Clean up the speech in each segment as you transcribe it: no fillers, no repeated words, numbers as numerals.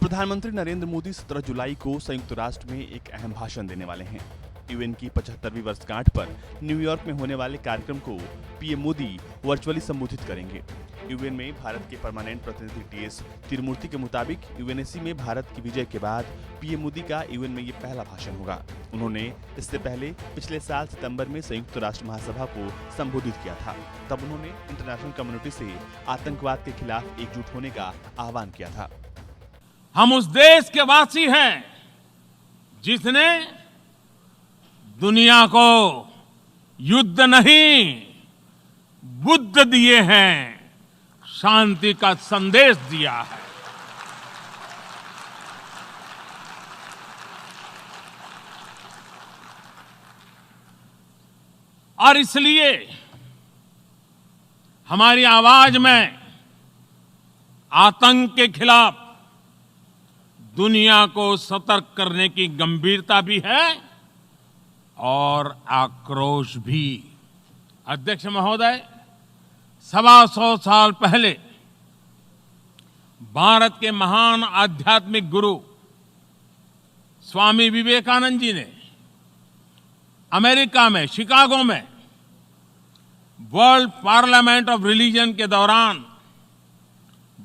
प्रधानमंत्री नरेंद्र मोदी 17 जुलाई को संयुक्त राष्ट्र में एक अहम भाषण देने वाले हैं। यूएन की 75वीं वर्षगांठ पर न्यूयॉर्क में होने वाले कार्यक्रम को पीएम मोदी वर्चुअली संबोधित करेंगे। यूएन में भारत के परमानेंट प्रतिनिधि टीएस तिरुमूर्ति के मुताबिक यूएनएससी में भारत की विजय के बाद पीएम मोदी का यूएन में ये पहला भाषण होगा। उन्होंने इससे पहले पिछले साल सितंबर में संयुक्त राष्ट्र महासभा को संबोधित किया था। तब उन्होंने इंटरनेशनल कम्युनिटी से आतंकवाद के खिलाफ एकजुट होने का आह्वान किया था। हम उस देश के वासी हैं जिसने दुनिया को युद्ध नहीं, बुद्ध दिए हैं, शांति का संदेश दिया है। और इसलिए हमारी आवाज में आतंक के खिलाफ दुनिया को सतर्क करने की गंभीरता भी है और आक्रोश भी। अध्यक्ष महोदय, 125 साल पहले भारत के महान आध्यात्मिक गुरु स्वामी विवेकानंद जी ने अमेरिका में शिकागो में वर्ल्ड पार्लियामेंट ऑफ रिलीजन के दौरान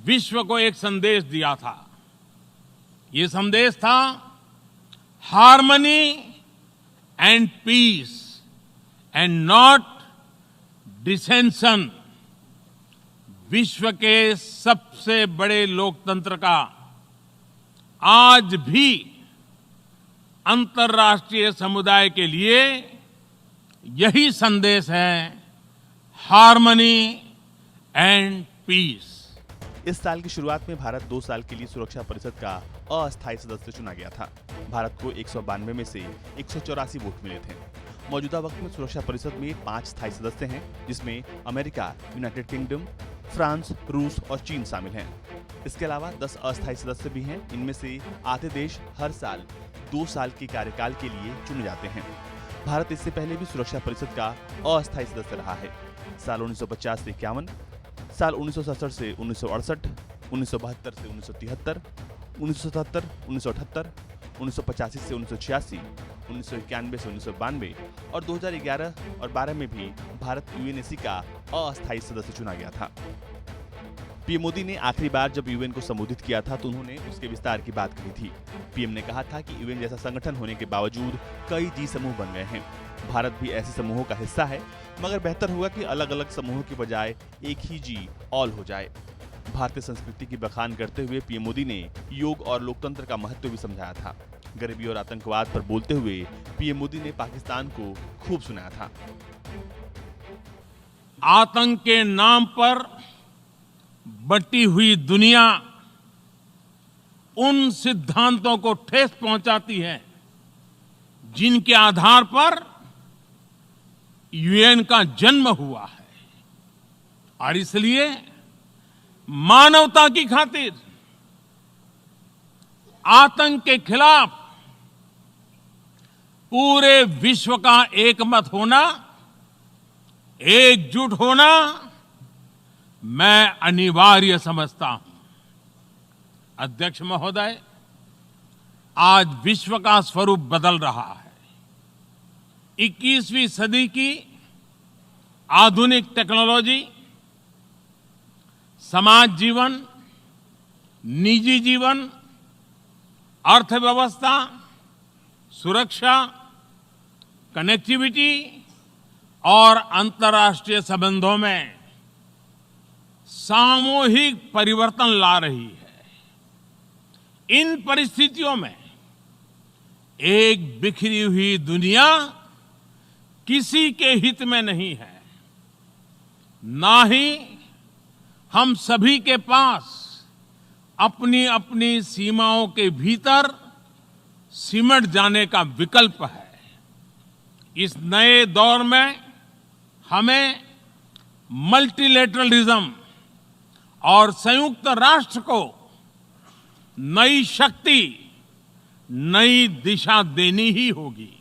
विश्व को एक संदेश दिया था। ये संदेश था harmony and peace and not dissension. विश्व के सबसे बड़े लोकतंत्र का आज भी अंतर्राष्ट्रीय समुदाय के लिए यही संदेश है, हार्मनी एंड पीस। इस साल की शुरुआत में भारत 2 साल के लिए सुरक्षा परिषद का अस्थायी सदस्य चुना गया था। भारत को 192 में से 184 वोट मिले थे। मौजूदा वक्त में सुरक्षा परिषद में 5 स्थायी सदस्य हैं, जिसमें अमेरिका, यूनाइटेड किंगडम, फ्रांस, रूस और चीन शामिल हैं। इसके अलावा 10 अस्थायी सदस्य भी हैं। इनमें से आधे देश हर साल 2 साल के कार्यकाल के लिए चुने जाते हैं। भारत इससे पहले भी सुरक्षा परिषद का अस्थायी सदस्य रहा है। साल 1950 से 51, साल 1967 से 1968, 1972 से 1973, 1977, 1978, 1985 से 1986, 1991 से 1992 और 2011 और 12 में भी भारत यूएनएससी का अस्थायी सदस्य चुना गया था। पीएम मोदी ने आखिरी बार जब यूएन को संबोधित किया था तो उन्होंने उसके विस्तार की बात कही थी। पीएम ने कहा था कि यूएन जैसा संगठन होने के बावजूद कई जी समूह बन गए हैं। भारत भी ऐसे समूहों का हिस्सा है, मगर बेहतर होगा कि अलग अलग समूहों की बजाय एक ही जी ऑल हो जाए। भारतीय संस्कृति की बखान करते हुए पीएम मोदी ने योग और लोकतंत्र का महत्व भी समझाया था। गरीबी और आतंकवाद पर बोलते हुए पीएम मोदी ने पाकिस्तान को खूब सुनाया था। आतंक के नाम पर बटी हुई दुनिया उन सिद्धांतों को ठेस पहुंचाती है जिनके आधार पर यूएन का जन्म हुआ है। और इसलिए मानवता की खातिर आतंक के खिलाफ पूरे विश्व का एकमत होना, एकजुट होना मैं अनिवार्य समझता हूं। अध्यक्ष महोदय, आज विश्व का स्वरूप बदल रहा है। 21वीं सदी की आधुनिक टेक्नोलॉजी समाज जीवन, निजी जीवन, अर्थव्यवस्था, सुरक्षा, कनेक्टिविटी और अंतर्राष्ट्रीय संबंधों में सामूहिक परिवर्तन ला रही है। इन परिस्थितियों में एक बिखरी हुई दुनिया किसी के हित में नहीं है। ना ही हम सभी के पास अपनी अपनी सीमाओं के भीतर सिमट जाने का विकल्प है। इस नए दौर में हमें मल्टीलेटरलिज्म और संयुक्त राष्ट्र को नई शक्ति, नई दिशा देनी ही होगी।